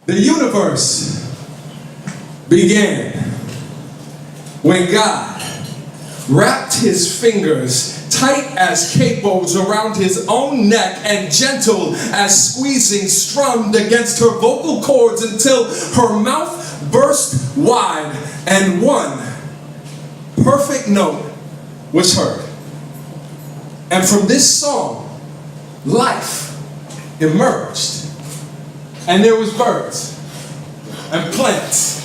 The universe began when God wrapped his fingers tight as capos around his own neck and gentle as squeezing strummed against her vocal cords until her mouth burst wide and one perfect note was heard. And from this song, life emerged. And there was birds and plants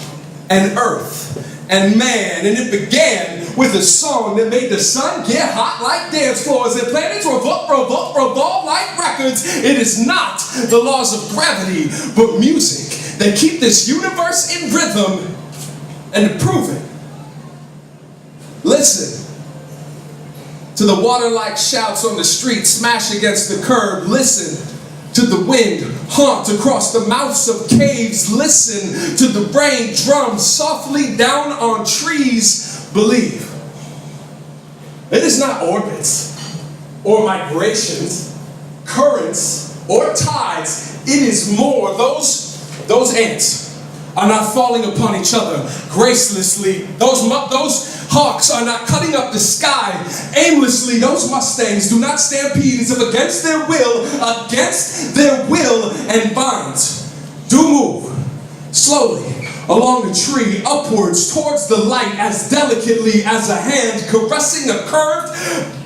and earth and man, and it began with a song that made the sun get hot like dance floors and planets revolve like records. It is not the laws of gravity, but music that keep this universe in rhythm and to prove it. Listen to the water-like shouts on the street smash against the curb. Listen to the wind haunt across the mouths of caves. Listen to the rain drum softly down on trees. Believe. It is not orbits or migrations, currents or tides. It is more. Those ants are not falling upon each other gracelessly. Those hawks are not cutting up the sky aimlessly. Those mustangs do not stampede as if against their will, and binds do move slowly along a tree upwards towards the light as delicately as a hand caressing a curved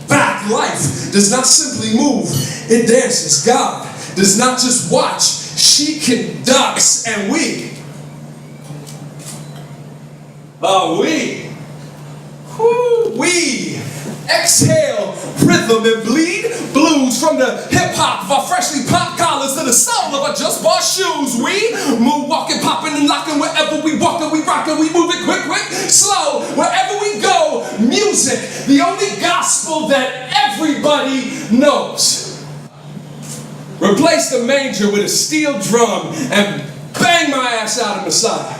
back. Life does not simply move, it dances. God does not just watch, she conducts. And we exhale rhythm and bleed blues from the hip-hop of our freshly popped collars to the soul of our just bought shoes. We move, walking, popping, and locking wherever we walk and we rock and we move it quick, slow, wherever we go. Music, the only gospel that everybody knows. Replace the manger with a steel drum and bang my ass out of Messiah.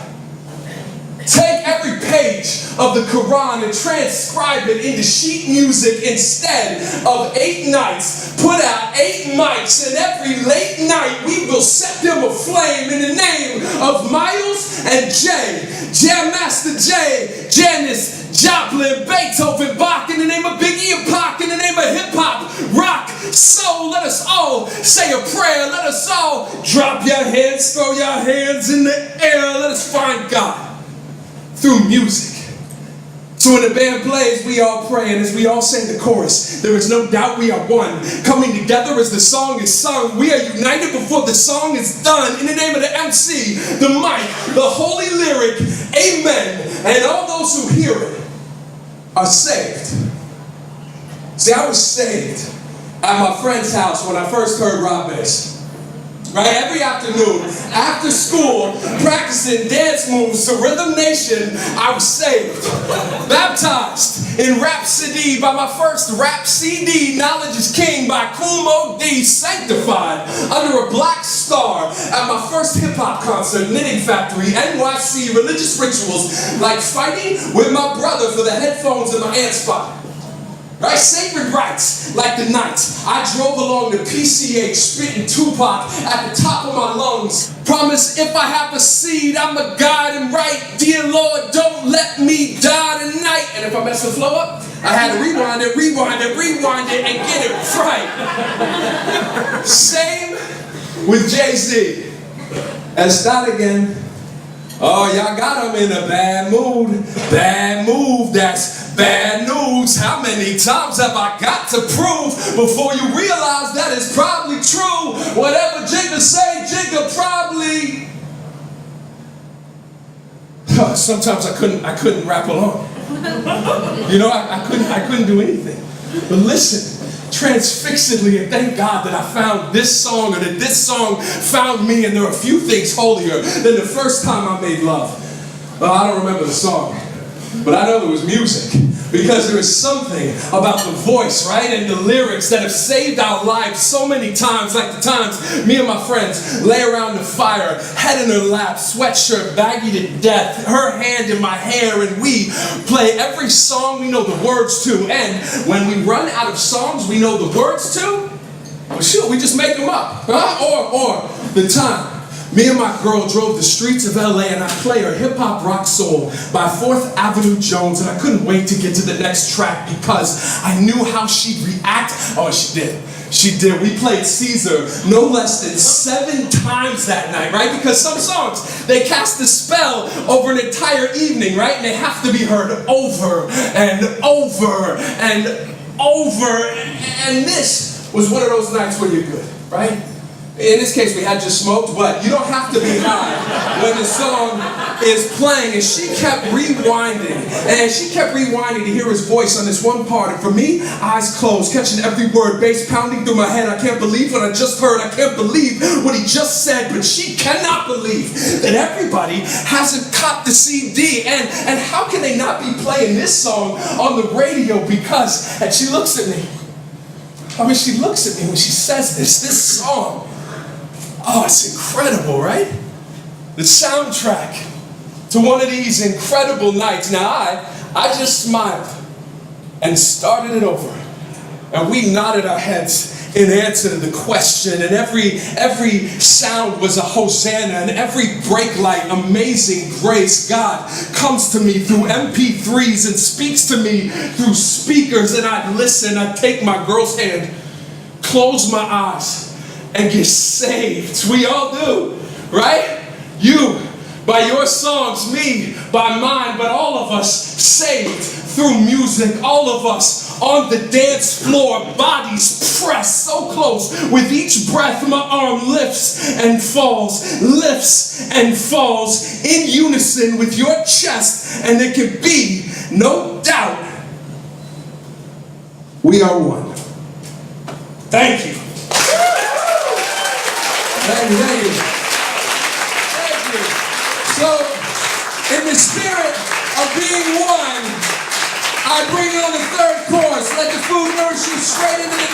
Take every page of the Quran and transcribe it into sheet music instead of 8 nights. Put out 8 mics, and every late night we will set them aflame in the name of Miles and Jay, Jam Master Jay, Janis, Joplin, Beethoven, Bach, in the name of Biggie and Pac, in the name of hip-hop, rock, soul. Let us all say a prayer. Let us all drop your heads, throw your hands in the air. Let us find God through music. So when the band plays, we all pray, and as we all sing the chorus, there is no doubt we are one. Coming together as the song is sung, we are united before the song is done. In the name of the MC, the mic, the holy lyric, amen. And all those who hear it are saved. See, I was saved at my friend's house when I first heard rock bass. Right, every afternoon, after school, practicing dance moves to Rhythm Nation, I was saved. Baptized in Rhapsody by my first rap CD, Knowledge is King by Kumo D, sanctified under a black star at my first hip-hop concert, Knitting Factory, NYC, religious rituals like fighting with my brother for the headphones in my aunt's spot. Right? Sacred rites, like the nights I drove along the PCH, spitting Tupac at the top of my lungs. Promise if I have a seed, I'm a guide and right. Dear Lord, don't let me die tonight. And if I mess the flow up, I had to rewind it, and get it right. Same with Jay-Z. And start again. Oh, y'all got him in a bad mood. Bad move, that's bad news. How many times have I got to prove before you realize that it's probably true? Whatever Jigga say, Jigga probably. Sometimes I couldn't rap along. You know, I couldn't do anything. But listen, transfixedly, and thank God that I found this song, or that this song found me, and there are a few things holier than the first time I made love. Well, I don't remember the song, but I know there was music, because there is something about the voice, right, and the lyrics that have saved our lives so many times, like the times me and my friends lay around the fire, head in her lap, sweatshirt baggy to death, her hand in my hair, and we play every song we know the words to. And when we run out of songs we know the words to, well, sure, we just make them up, huh? Or the time Me and my girl drove the streets of LA and I played her hip-hop rock soul by 4th Avenue Jones, and I couldn't wait to get to the next track because I knew how she'd react. Oh, she did. She did. We played Caesar no less than 7 times that night, right? Because some songs, they cast a spell over an entire evening, right? And they have to be heard over and over and over. And this was one of those nights where you're good, right? In this case, we had just smoked, but you don't have to be high when the song is playing. And she kept rewinding, to hear his voice on this one part. And for me, eyes closed, catching every word, bass pounding through my head. I can't believe what I just heard. I can't believe what he just said. But she cannot believe that everybody hasn't copped the CD. And how can they not be playing this song on the radio? Because, and she looks at me. She looks at me when she says this song. Oh, it's incredible, right? The soundtrack to one of these incredible nights. Now, I just smiled and started it over. And we nodded our heads in answer to the question. And every sound was a hosanna. And every brake light, amazing grace. God comes to me through MP3s and speaks to me through speakers. And I'd listen. I'd take my girl's hand, close my eyes, and get saved. We all do, right? You by your songs, me by mine, but all of us saved through music. All of us on the dance floor, bodies pressed so close. With each breath, my arm lifts and falls in unison with your chest, and there can be no doubt we are one. Thank you. Thank you. So, in the spirit of being one, I bring on the third chorus. Let the food nourish you straight into the